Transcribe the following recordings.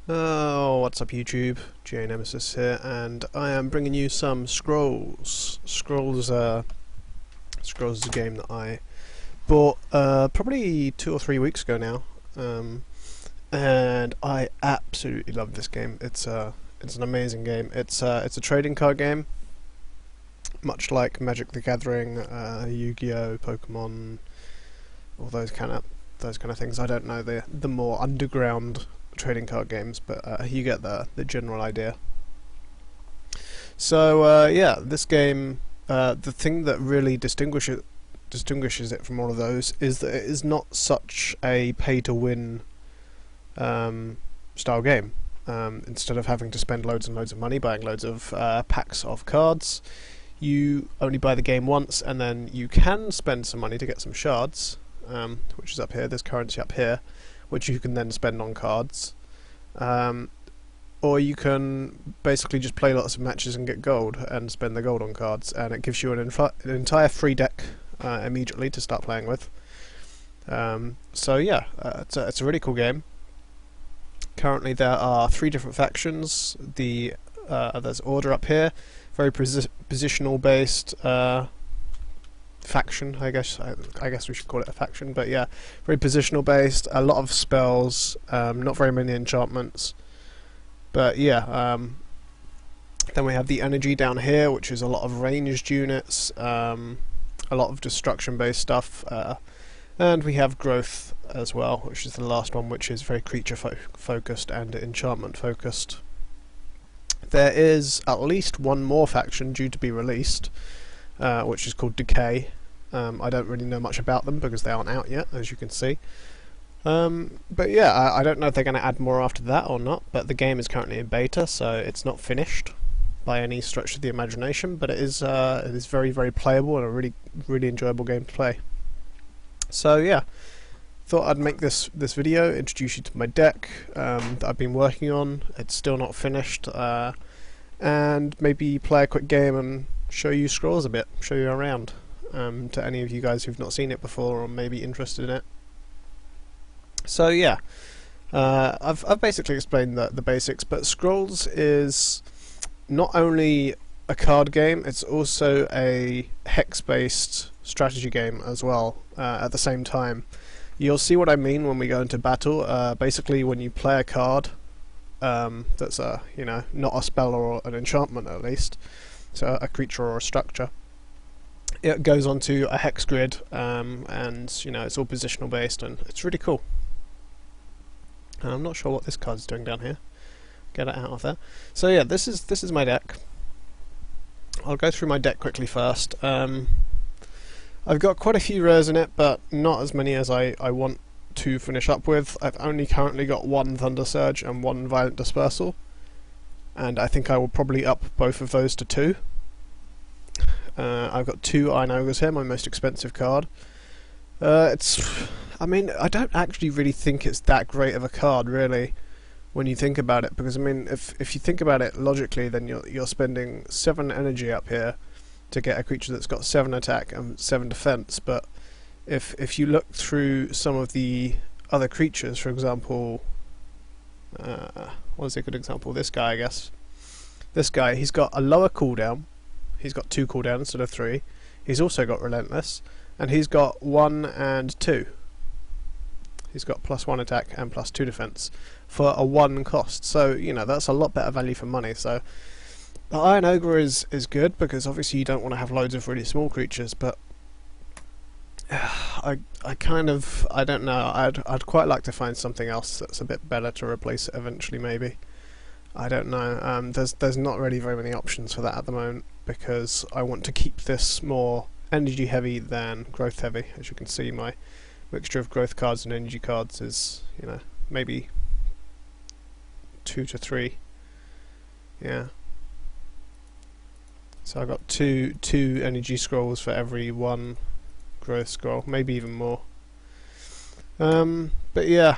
Oh, what's up YouTube? GA Nemesis here, and I am bringing you some Scrolls. Scrolls is a game that I bought probably 2 or 3 weeks ago now, and I absolutely love this game. It's an amazing game. It's a trading card game, much like Magic the Gathering, Yu-Gi-Oh, Pokemon, all those kind of things. I don't know the more underground trading card games, but you get the general idea. So yeah, this game, the thing that really distinguishes it from all of those is that it is not such a pay-to-win style game. Instead of having to spend loads and loads of money buying loads of packs of cards, you only buy the game once, and then you can spend some money to get some shards, which is up here. There's currency up here, which you can then spend on cards, or you can basically just play lots of matches and get gold and spend the gold on cards, and it gives you an entire free deck immediately to start playing with. So yeah, it's a really cool game. Currently there are 3 different factions. There's Order up here, very positional based faction, I guess we should call it a faction, but yeah, very positional based, a lot of spells, not very many enchantments, but yeah. Then we have the energy down here, which is a lot of ranged units, a lot of destruction based stuff, and we have growth as well, which is the last one, which is very creature focused and enchantment focused. There is at least one more faction due to be released, which is called Decay. I don't really know much about them because they aren't out yet, as you can see. But yeah, I don't know if they're going to add more after that or not, but the game is currently in beta, so it's not finished by any stretch of the imagination, but it is very, very playable and a really enjoyable game to play. So yeah, thought I'd make this video, introduce you to my deck that I've been working on. It's still not finished, and maybe play a quick game and show you Scrolls a bit, show you around, to any of you guys who've not seen it before or maybe interested in it. So yeah, I've basically explained the basics, but Scrolls is not only a card game, it's also a hex-based strategy game as well, at the same time. You'll see what I mean when we go into battle. Basically, when you play a card that's not a spell or an enchantment, at least, so a creature or a structure, it goes onto a hex grid, and it's all positional based, and it's really cool. And I'm not sure what this card's doing down here. Get it out of there. So yeah, this is my deck. I'll go through my deck quickly first. I've got quite a few rares in it, but not as many as I want to finish up with. I've only currently got 1 Thunder Surge and 1 Violent Dispersal, and I think I will probably up both of those to 2. I've got 2 Iron Ogres here, my most expensive card. I don't actually really think it's that great of a card, really, when you think about it, because I mean, if you think about it logically, then you're spending 7 energy up here to get a creature that's got 7 attack and 7 defense. But if you look through some of the other creatures, for example, what is a good example? This guy, I guess. This guy, he's got a lower cooldown. He's got 2 cooldown instead of 3. He's also got Relentless, and he's got 1 and 2. He's got +1 attack and +2 defense for a 1 cost. So that's a lot better value for money. So the Iron Ogre is good, because obviously you don't want to have loads of really small creatures, but I don't know. I'd quite like to find something else that's a bit better to replace it eventually, maybe. I don't know. There's not really very many options for that at the moment, because I want to keep this more energy heavy than growth heavy. As you can see, my mixture of growth cards and energy cards is, maybe 2 to 3. Yeah. So I've got two energy scrolls for every 1 growth scroll, maybe even more. But yeah,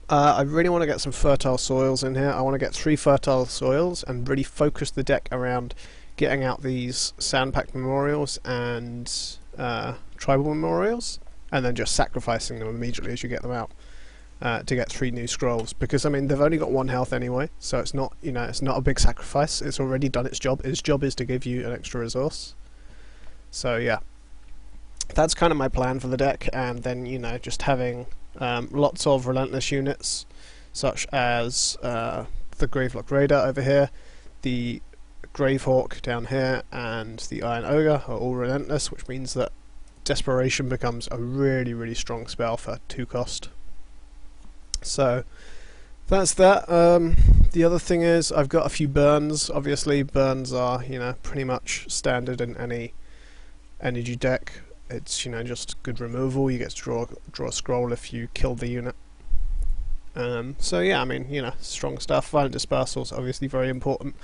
I really want to get some fertile soils in here. I want to get 3 fertile soils and really focus the deck around getting out these sand-packed memorials and tribal memorials, and then just sacrificing them immediately as you get them out. to get 3 new scrolls, because I mean they've only got 1 health anyway, so it's not, you know, it's not a big sacrifice. It's already done its job. Its job is to give you an extra resource. So yeah, that's kind of my plan for the deck, and then, you know, just having lots of relentless units, such as the Gravelock Raider over here, the Gravehawk down here, and the Iron Ogre are all relentless, which means that Desperation becomes a really, really strong spell for 2 cost. So that's that. The other thing is I've got a few burns. Obviously burns are, you know, pretty much standard in any energy deck. It's, you know, just good removal. You get to draw a scroll if you kill the unit. So yeah, I mean, you know, strong stuff. Violent Dispersal is obviously very important.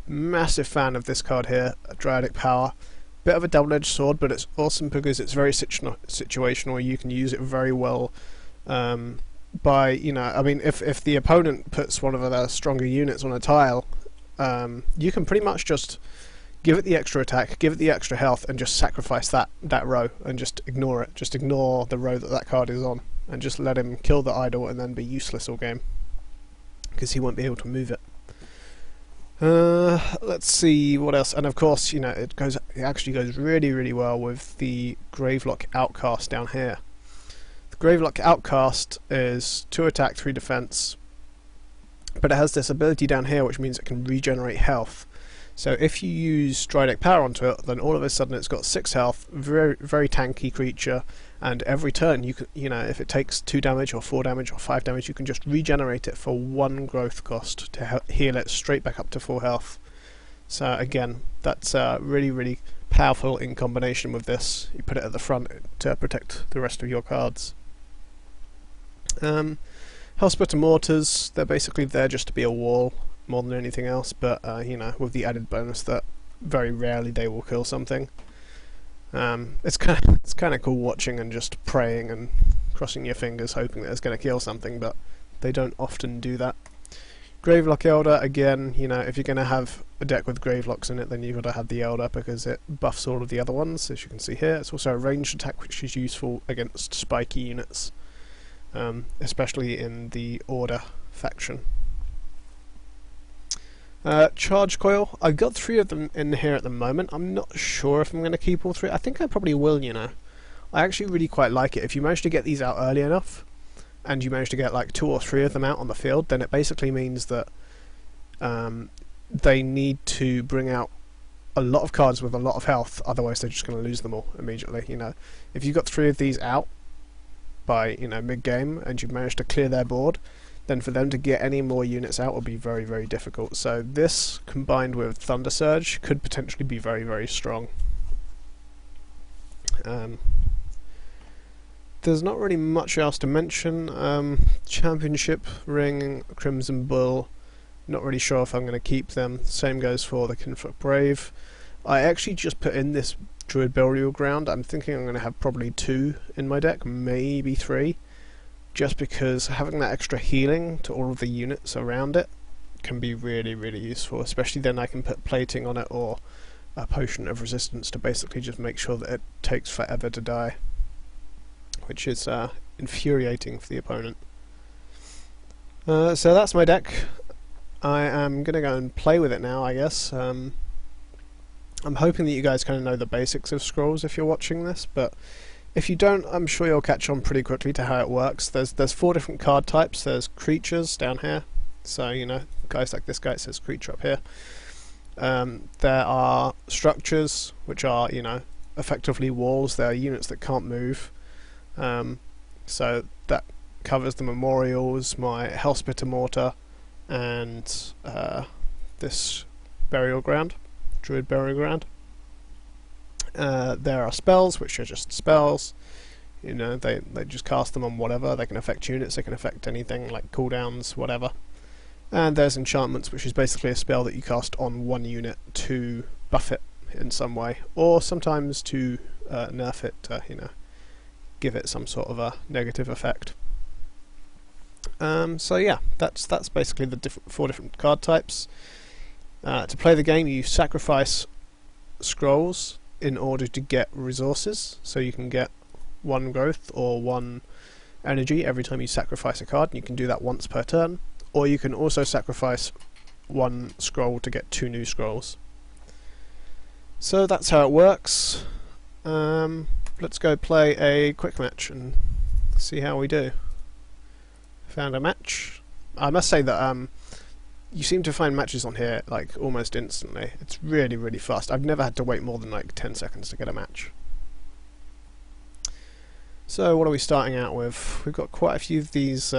Massive fan of this card here, Dryadic Power. Bit of a double-edged sword, but it's awesome because it's very situational. You can use it very well by, you know, I mean, if the opponent puts one of their stronger units on a tile, you can pretty much just give it the extra attack, give it the extra health, and just sacrifice that row and just ignore it. Just ignore the row that card is on, and just let him kill the idol and then be useless all game, because he won't be able to move it. Let's see what else. And of course, you know, it actually goes really, really well with the Gravelock Outcast down here. The Gravelock Outcast is 2 attack, 3 defense, but it has this ability down here which means it can regenerate health. So if you use Dryadic Power onto it, then all of a sudden it's got 6 health, very, very tanky creature, and every turn you know, if it takes 2 damage or 4 damage or 5 damage, you can just regenerate it for 1 growth cost to heal it straight back up to full health. So again, that's really, really powerful in combination with this. You put it at the front to protect the rest of your cards. Hellsplitter Mortars, they're basically there just to be a wall more than anything else, but you know, with the added bonus that very rarely they will kill something. It's kind of cool watching and just praying and crossing your fingers hoping that it's going to kill something, but they don't often do that. Gravelock Elder, again, you know, if you're going to have a deck with Gravelocks in it, then you've got to have the Elder because it buffs all of the other ones, as you can see here. It's also a ranged attack which is useful against spiky units, especially in the Order faction. Charge Coil, I've got 3 of them in here at the moment. I'm not sure if I'm going to keep all 3. I think I probably will, you know. I actually really quite like it. If you manage to get these out early enough, and you manage to get like 2 or 3 of them out on the field, then it basically means that they need to bring out a lot of cards with a lot of health, otherwise they're just going to lose them all immediately, you know. If you've got 3 of these out by, you know, mid-game, and you've managed to clear their board, then for them to get any more units out will be very, very difficult. So this, combined with Thunder Surge, could potentially be very, very strong. There's not really much else to mention. Championship Ring, Crimson Bull, not really sure if I'm going to keep them. Same goes for the Kinfolk Brave. I actually just put in this Druid Burial Ground. I'm thinking I'm going to have probably 2 in my deck, maybe 3. Just because having that extra healing to all of the units around it can be really, really useful, especially then I can put plating on it or a potion of resistance to basically just make sure that it takes forever to die, which is infuriating for the opponent. So that's my deck. I am going to go and play with it now, I guess. I'm hoping that you guys kind of know the basics of scrolls if you're watching this, but if you don't, I'm sure you'll catch on pretty quickly to how it works. There's 4 different card types. There's creatures down here, so you know, guys like this guy, it says creature up here. There are structures, which are, you know, effectively walls. They're units that can't move. So that covers the memorials, my Hellsplitter Mortar, and this burial ground, Druid Burial Ground. There are spells, which are just spells. You know, they just cast them on whatever. They can affect units, they can affect anything, like cooldowns, whatever. And there's enchantments, which is basically a spell that you cast on one unit to buff it in some way, or sometimes to nerf it, you know, give it some sort of a negative effect. So yeah, that's basically the 4 different card types. To play the game, you sacrifice scrolls in order to get resources, so you can get 1 growth or 1 energy every time you sacrifice a card, and you can do that once per turn, or you can also sacrifice one scroll to get 2 new scrolls. So that's how it works. Let's go play a quick match and see how we do. Found a match. I must say that you seem to find matches on here like almost instantly. It's really, really fast. I've never had to wait more than like 10 seconds to get a match. So what are we starting out with? We've got quite a few of these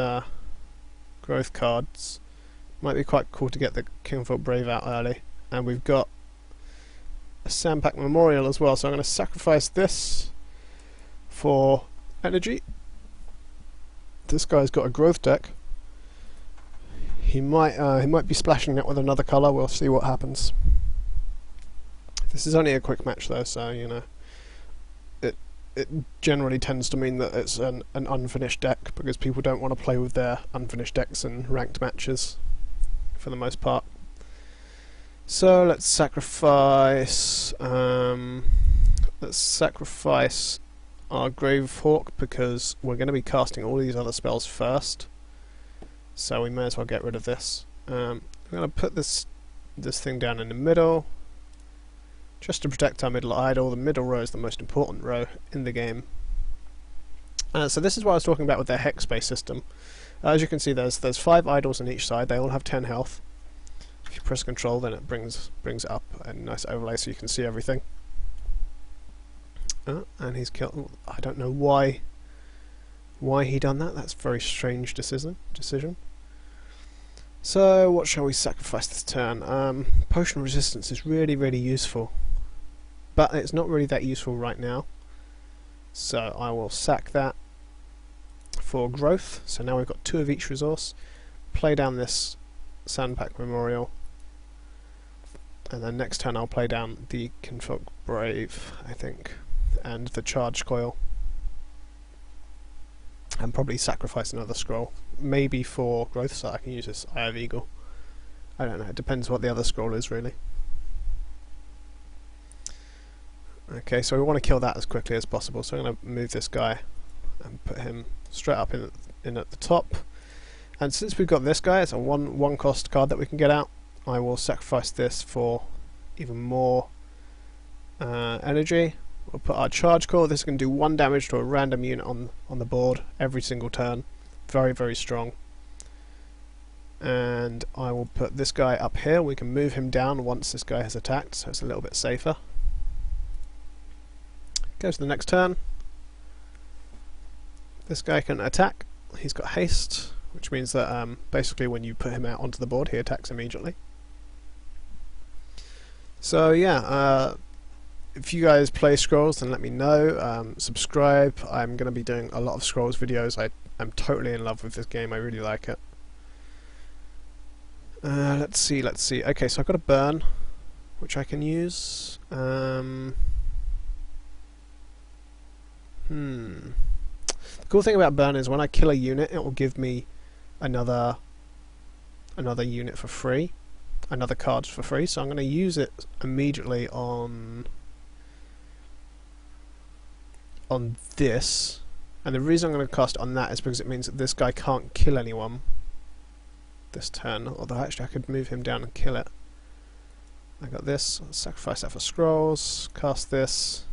growth cards. Might be quite cool to get the Kinfolk Brave out early. And we've got a Sandpack Memorial as well, so I'm going to sacrifice this for energy. This guy's got a growth deck. He might be splashing that with another colour. We'll see what happens. This is only a quick match though, so you know it generally tends to mean that it's an unfinished deck, because people don't want to play with their unfinished decks in ranked matches for the most part. So let's sacrifice our Gravehawk, because we're going to be casting all these other spells first, so we may as well get rid of this. I'm going to put this thing down in the middle, just to protect our middle idol. The middle row is the most important row in the game. So this is what I was talking about with their hex-based system. As you can see, there's 5 idols on each side. They all have 10 health. If you press Control, then it brings up a nice overlay so you can see everything. And he's killed. I don't know why he done that. That's a very strange decision. So what shall we sacrifice this turn? Potion resistance is really, really useful, but it's not really that useful right now. So I will sack that for growth. So now we've got 2 of each resource. Play down this Sandpack Memorial, and then next turn I'll play down the Kinfolk Brave, I think, and the Charge Coil, and probably sacrifice another scroll, maybe for growth, so I can use this Eye of Eagle. I don't know, it depends what the other scroll is really. Okay, so we want to kill that as quickly as possible, so I'm going to move this guy and put him straight up in at the top. And since we've got this guy, it's a one cost card that we can get out. I will sacrifice this for even more energy. We'll put our Charge Coil. This can do 1 damage to a random unit on the board every single turn. Very, very strong. And I will put this guy up here. We can move him down once this guy has attacked, so it's a little bit safer. Go to the next turn. This guy can attack. He's got haste, which means that basically when you put him out onto the board, he attacks immediately. So yeah, if you guys play Scrolls, then let me know. Subscribe. I'm going to be doing a lot of Scrolls videos. I'm totally in love with this game. I really like it. Let's see. Okay, so I've got a burn, which I can use. The cool thing about burn is when I kill a unit, it will give me another unit for free, another card for free. So I'm going to use it immediately on this, and the reason I'm going to cast on that is because it means that this guy can't kill anyone this turn, although actually I could move him down and kill it. I got this, I'll sacrifice that for scrolls, cast this.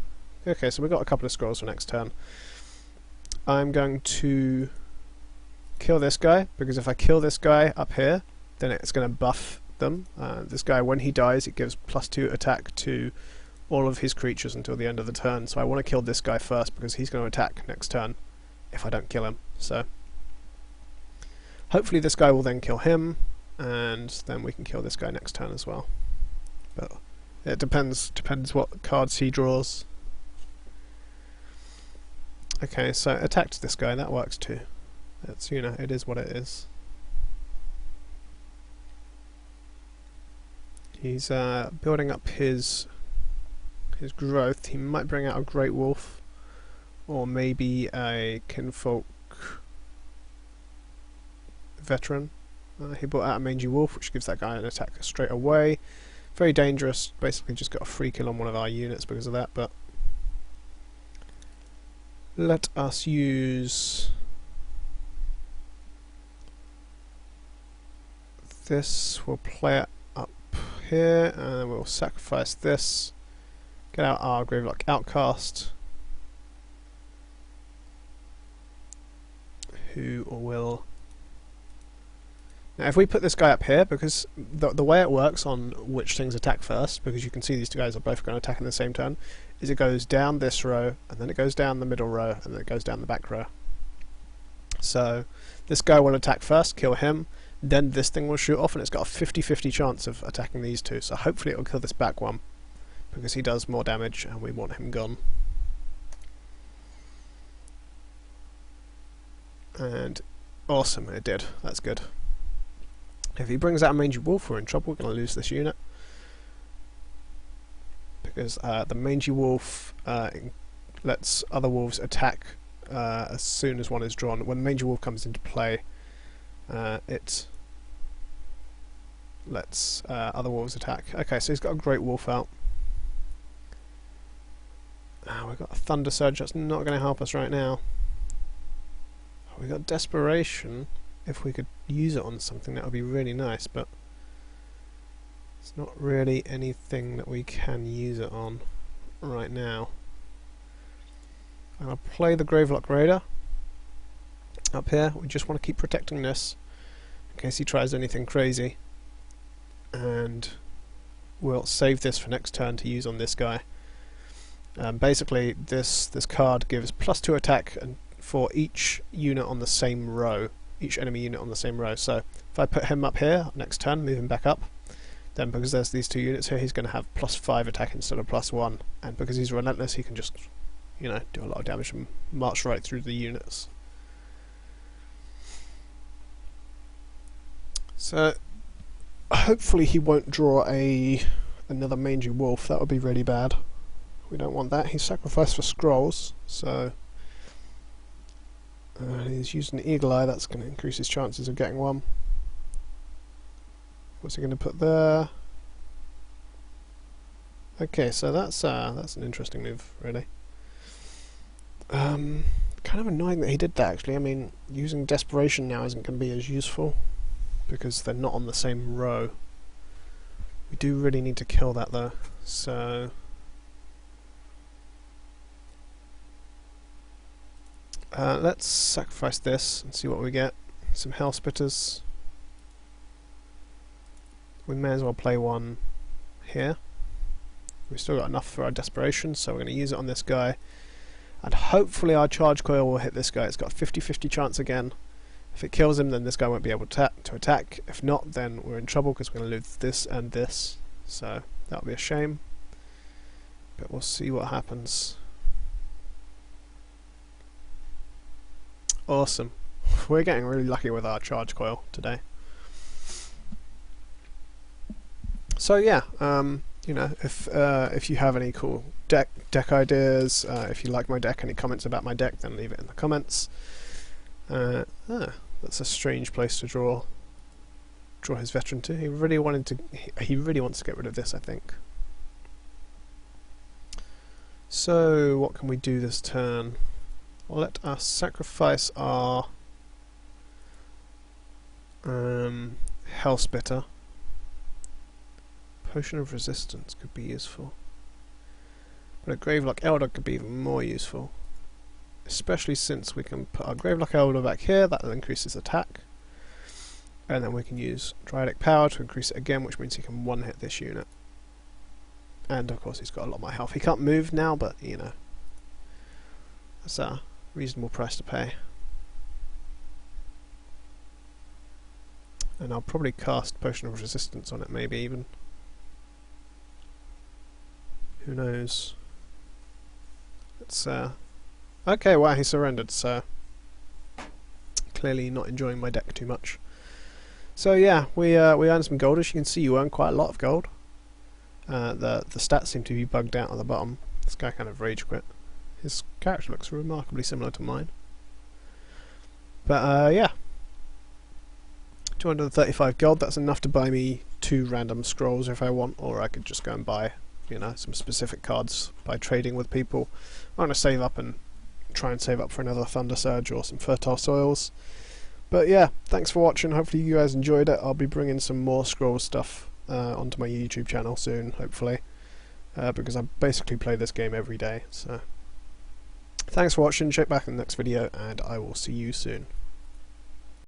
Okay, so we've got a couple of scrolls for next turn. I'm going to kill this guy, because if I kill this guy up here, then it's going to buff them. This guy, when he dies, it gives +2 attack to all of his creatures until the end of the turn, so I want to kill this guy first because he's going to attack next turn if I don't kill him. So hopefully this guy will then kill him, and then we can kill this guy next turn as well. But it depends what cards he draws. Okay, so attacked this guy, that works too. It's, you know, it is what it is. He's building up his growth. He might bring out a Great Wolf, or maybe a Kinfolk Veteran. He brought out a Mangy Wolf, which gives that guy an attack straight away. Very dangerous. Basically just got a free kill on one of our units because of that, but let us use this, we'll play it up here, and then we'll sacrifice this, get out our Gravelock Outcast, who will... Now if we put this guy up here, because the way it works on which things attack first, because you can see these two guys are both going to attack in the same turn, is it goes down this row, and then it goes down the middle row, and then it goes down the back row. So this guy will attack first, kill him, then this thing will shoot off, and it's got a 50-50 chance of attacking these two, so hopefully it will kill this back one, because he does more damage, and we want him gone. And awesome, it did, that's good. If he brings out a mangy wolf, we're in trouble, we're going to lose this unit. Because the mangy wolf lets other wolves attack as soon as one is drawn. When the mangy wolf comes into play, it lets other wolves attack. Okay, so he's got a great wolf out. We've got a thunder surge, that's not going to help us right now. We've got desperation. If we could use it on something, that would be really nice, but it's not really anything that we can use it on right now. I'm going to play the Gravelock Raider up here. We just want to keep protecting this in case he tries anything crazy, and we'll save this for next turn to use on this guy. Basically this card gives +2 attack and for each unit on the same row, each enemy unit on the same row. So if I put him up here next turn, move him back up, then because there's these two units here, he's going to have +5 attack instead of +1, and because he's relentless, he can just, you know, do a lot of damage and march right through the units. So hopefully he won't draw another mangy wolf. That would be really bad. We don't want that. He's sacrificed for scrolls, so he's using the eagle eye. That's going to increase his chances of getting one. What's he going to put there? Okay, so that's an interesting move, really. Kind of annoying that he did that, actually. I mean, using desperation now isn't going to be as useful because they're not on the same row. We do really need to kill that, though. So let's sacrifice this and see what we get. Some Hell Spitters. We may as well play one here. We've still got enough for our desperation, so we're going to use it on this guy. And hopefully our charge coil will hit this guy. It's got a 50-50 chance again. If it kills him, then this guy won't be able to attack. If not, then we're in trouble because we're going to lose this and this. So that'll be a shame. But we'll see what happens. Awesome. We're getting really lucky with our charge coil today. So yeah, you know, if you have any cool deck ideas, if you like my deck, any comments about my deck, then leave it in the comments. That's a strange place to draw his veteran to. He really wants to get rid of this, I think. So what can we do this turn? Well, let us sacrifice our Hellspitter. Potion of Resistance could be useful, but a Gravelock Elder could be even more useful, especially since we can put our Gravelock Elder back here. That will increase his attack, and then we can use Dryatic Power to increase it again, which means he can one-hit this unit. And of course he's got a lot more health. He can't move now, but you know, that's a reasonable price to pay. And I'll probably cast Potion of Resistance on it, maybe even. Who knows? It's okay, wow, he surrendered, so clearly not enjoying my deck too much. So yeah, we earned some gold. As you can see, you earn quite a lot of gold. The stats seem to be bugged out at the bottom. This guy kind of rage quit. His character looks remarkably similar to mine. But yeah, 235 gold. That's enough to buy me 2 random scrolls if I want, or I could just go and buy, you know, some specific cards by trading with people. I'm going to save up and try and save up for another Thunder Surge or some Fertile Soils. But yeah, thanks for watching. Hopefully you guys enjoyed it. I'll be bringing some more scroll stuff onto my YouTube channel soon, hopefully, because I basically play this game every day. So thanks for watching. Check back in the next video, and I will see you soon.